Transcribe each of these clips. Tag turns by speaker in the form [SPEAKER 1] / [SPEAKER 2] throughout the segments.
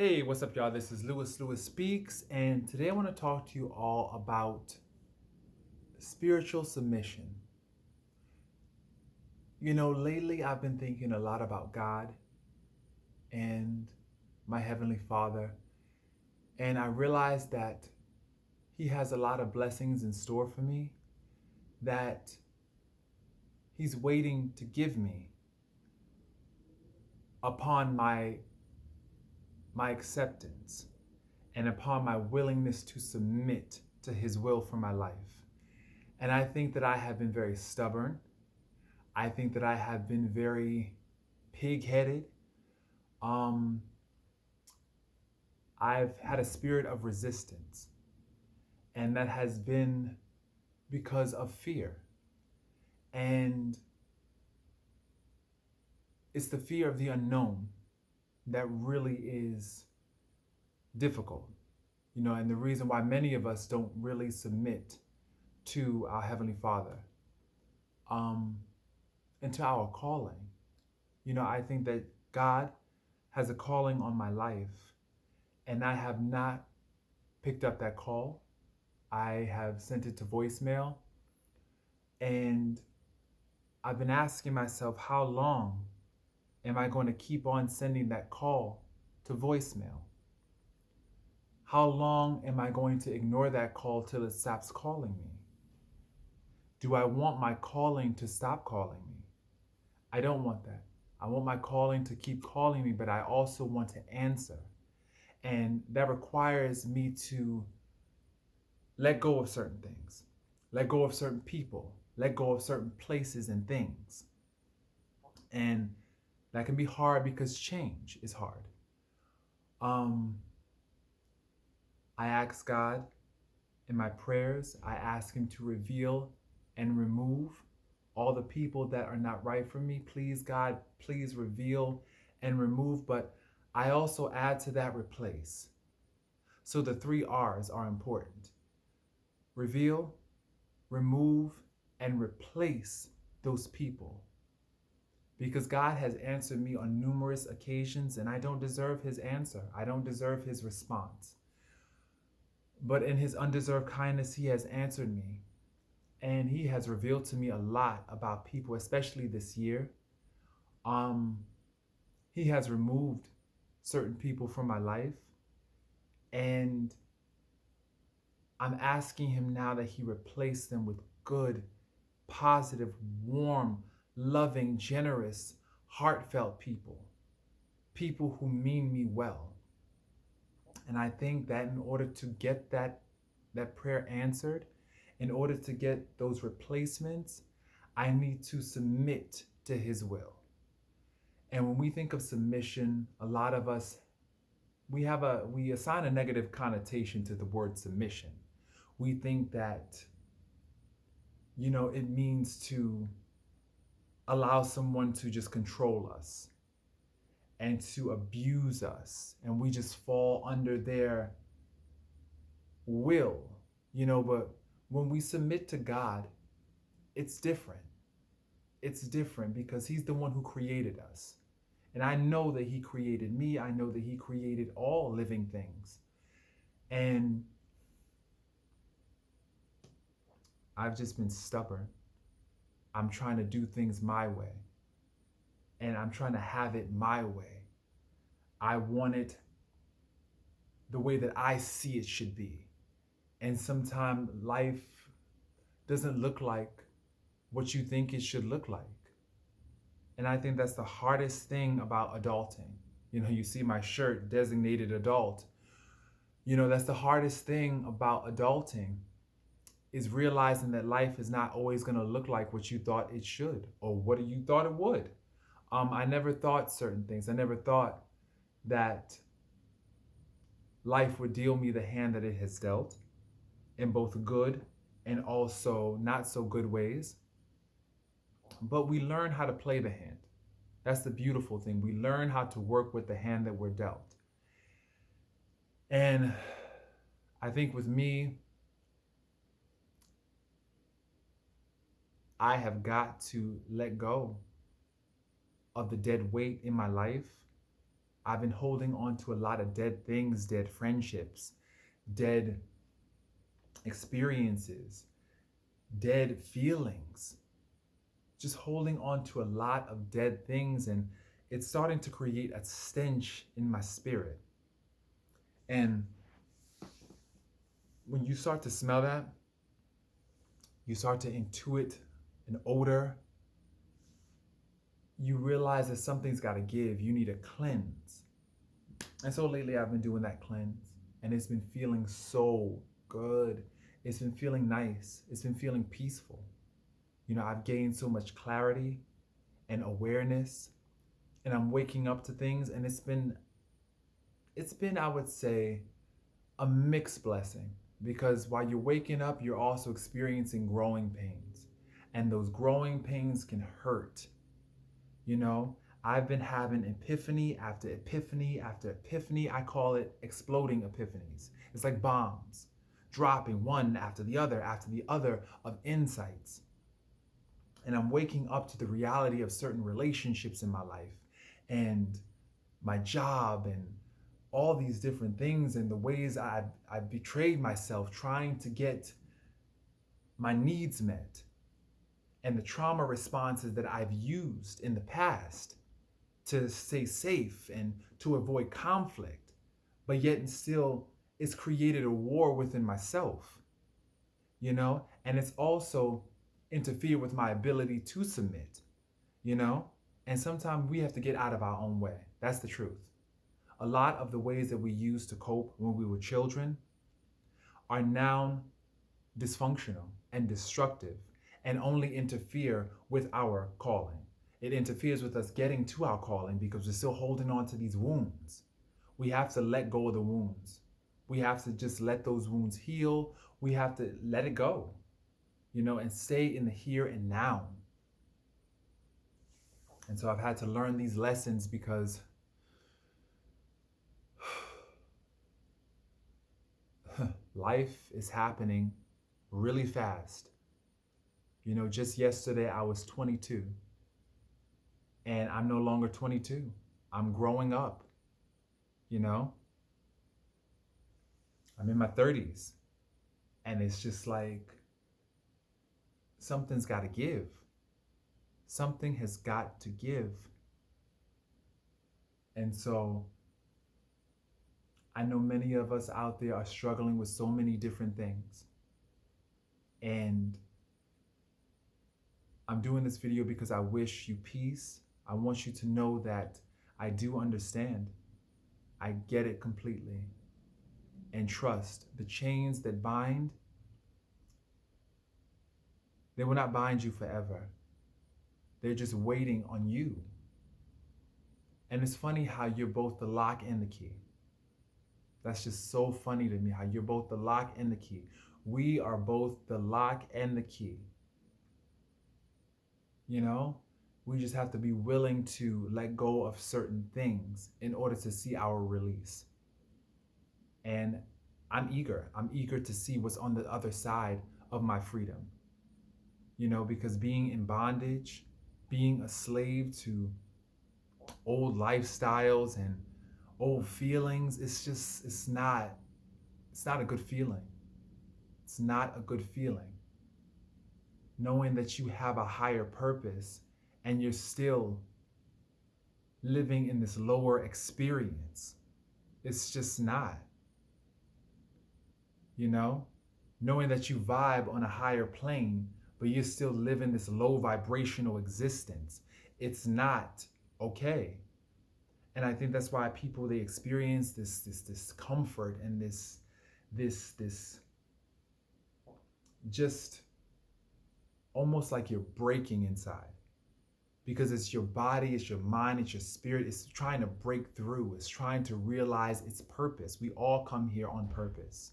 [SPEAKER 1] Hey, what's up, y'all? This is Lewis Speaks, and today I want to talk to you all about spiritual submission. Lately I've been thinking a lot about God and my Heavenly Father, and I realized that He has a lot of blessings in store for me that He's waiting to give me upon my acceptance and upon my willingness to submit to His will for my life. And I think that I have been very stubborn. I think that I have been very pig-headed. Um, I've had a spirit of resistance, and that has been because of fear. And it's the fear of the unknown that really is difficult, and the reason why many of us don't really submit to our Heavenly Father, um, and to our calling. I think that God has a calling on my life, and I have not picked up that call. I have sent it to voicemail, and I've been asking myself, how long am I going to keep on sending that call to voicemail? How long am I going to ignore that call till it stops calling me? Do I want my calling to stop calling me? I don't want that. I want my calling to keep calling me, but I also want to answer. And that requires me to let go of certain things, let go of certain people, let go of certain places and things. And that can be hard because change is hard. Um, I ask God in my prayers, I ask Him to reveal and remove all the people that are not right for me. Please, God, please reveal and remove. But I also add to that, replace. So the 3 R's are important: reveal, remove, and replace those people. Because God has answered me on numerous occasions, and I don't deserve His answer. I don't deserve His response. But in His undeserved kindness, He has answered me. And He has revealed to me a lot about people, especially this year. He has removed certain people from my life. And I'm asking Him now that He replace them with good, positive, warm, loving, generous, heartfelt people. People who mean me well. And I think that in order to get that prayer answered, in order to get those replacements, I need to submit to His will. And when we think of submission, a lot of us, we assign a negative connotation to the word submission. We think that, it means to allow someone to just control us and to abuse us, and we just fall under their will, but when we submit to God, it's different. It's different because He's the one who created us. And I know that He created me. I know that He created all living things. And I've just been stubborn. I'm trying to do things my way. And I'm trying to have it my way. I want it the way that I see it should be. And sometimes life doesn't look like what you think it should look like. And I think that's the hardest thing about adulting. You see my shirt, designated adult. That's the hardest thing about adulting, is realizing that life is not always going to look like what you thought it should or what you thought it would. I never thought certain things. I never thought that life would deal me the hand that it has dealt, in both good and also not so good ways. But we learn how to play the hand. That's the beautiful thing. We learn how to work with the hand that we're dealt. And I think with me, I have got to let go of the dead weight in my life. I've been holding on to a lot of dead things, dead friendships, dead experiences, dead feelings, just holding on to a lot of dead things. And it's starting to create a stench in my spirit. And when you start to smell that, you start to intuit an odor, you realize that something's got to give. You need a cleanse. And so lately I've been doing that cleanse, and it's been feeling so good. It's been feeling nice. It's been feeling peaceful. You know, I've gained so much clarity and awareness, and I'm waking up to things, and it's been, I would say, a mixed blessing, because while you're waking up, you're also experiencing growing pains, and those growing pains can hurt. You know, I've been having epiphany after epiphany after epiphany. I call it exploding epiphanies. It's like bombs dropping one after the other of insights. And I'm waking up to the reality of certain relationships in my life and my job and all these different things, and the ways I've betrayed myself trying to get my needs met, and the trauma responses that I've used in the past to stay safe and to avoid conflict, but yet and still it's created a war within myself, you know? And it's also interfered with my ability to submit, you know? And sometimes we have to get out of our own way. That's the truth. A lot of the ways that we used to cope when we were children are now dysfunctional and destructive, and only interfere with our calling. It interferes with us getting to our calling because we're still holding on to these wounds. We have to let go of the wounds. We have to just let those wounds heal. We have to let it go, you know, and stay in the here and now. And so I've had to learn these lessons because life is happening really fast. You know, just yesterday I was 22, and I'm no longer 22. I'm growing up, you know? I'm in my 30s, and it's just like something's got to give. Something has got to give. And so I know many of us out there are struggling with so many different things. And I'm doing this video because I wish you peace. I want you to know that I do understand. I get it completely. And trust, the chains that bind, they will not bind you forever. They're just waiting on you. And it's funny how you're both the lock and the key. That's just so funny to me, how you're both the lock and the key. We are both the lock and the key. You know, we just have to be willing to let go of certain things in order to see our release. And I'm eager to see what's on the other side of my freedom. You know, because being in bondage, being a slave to old lifestyles and old feelings, it's not a good feeling. It's not a good feeling. Knowing that you have a higher purpose and you're still living in this lower experience. It's just not. You know? Knowing that you vibe on a higher plane, but you're still living this low vibrational existence. It's not okay. And I think that's why people, they experience this discomfort and this just almost like you're breaking inside, because it's your body, it's your mind, it's your spirit. It's trying to break through. It's trying to realize its purpose. We all come here on purpose.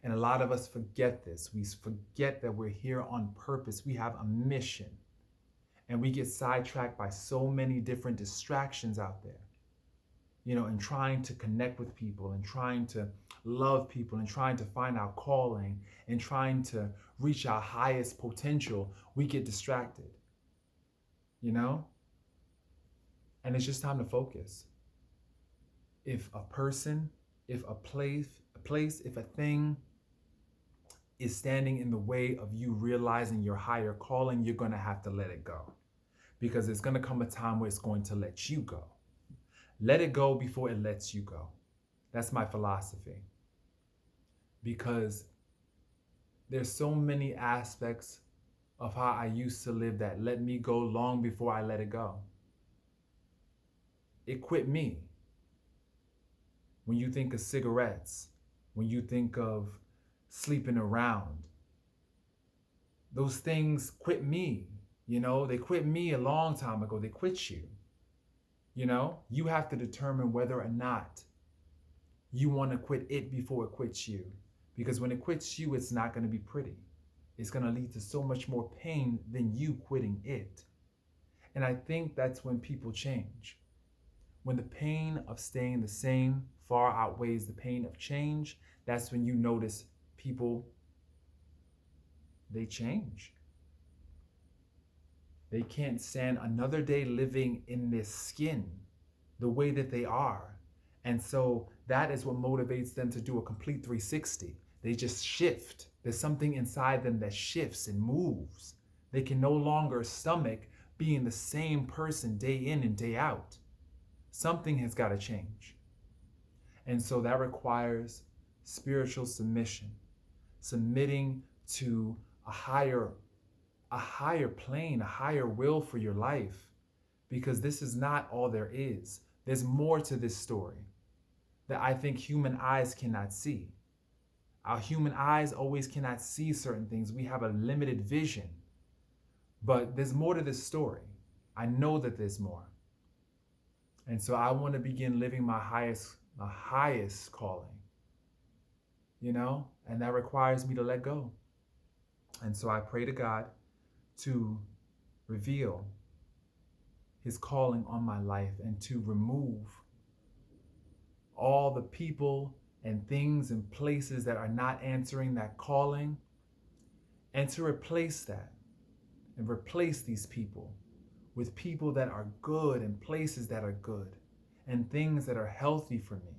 [SPEAKER 1] And a lot of us forget this. We forget that we're here on purpose. We have a mission, and we get sidetracked by so many different distractions out there, you know, and trying to connect with people and trying to love people and trying to find our calling and trying to reach our highest potential. We get distracted, you know? And it's just time to focus. If a person, if a place, if a thing is standing in the way of you realizing your higher calling, you're going to have to let it go. Because there's going to come a time where it's going to let you go. Let it go before it lets you go. That's my philosophy. Because there's so many aspects of how I used to live that let me go long before I let it go. It quit me. When you think of cigarettes, when you think of sleeping around, those things quit me. They quit me a long time ago. They quit you. You have to determine whether or not you want to quit it before it quits you. Because when it quits you, it's not going to be pretty. It's going to lead to so much more pain than you quitting it. And I think that's when people change. When the pain of staying the same far outweighs the pain of change, that's when you notice people, they change. They can't stand another day living in this skin the way that they are. And so that is what motivates them to do a complete 360. They just shift. There's something inside them that shifts and moves. They can no longer stomach being the same person day in and day out. Something has got to change. And so that requires spiritual submission, submitting to a higher plane, a higher will for your life, because this is not all there is. There's more to this story that I think human eyes cannot see. Our human eyes always cannot see certain things. We have a limited vision, but there's more to this story. I know that there's more. And so I want to begin living my highest calling, and that requires me to let go. And so I pray to God to reveal his calling on my life and to remove all the people and things and places that are not answering that calling, and to replace that and replace these people with people that are good and places that are good and things that are healthy for me,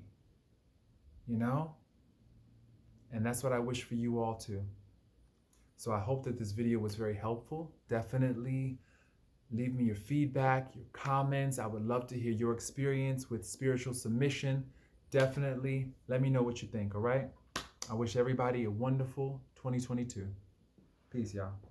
[SPEAKER 1] And that's what I wish for you all too. So I hope that this video was very helpful. Definitely leave me your feedback, your comments. I would love to hear your experience with spiritual submission. Definitely let me know what you think, all right? I wish everybody a wonderful 2022. Peace, y'all.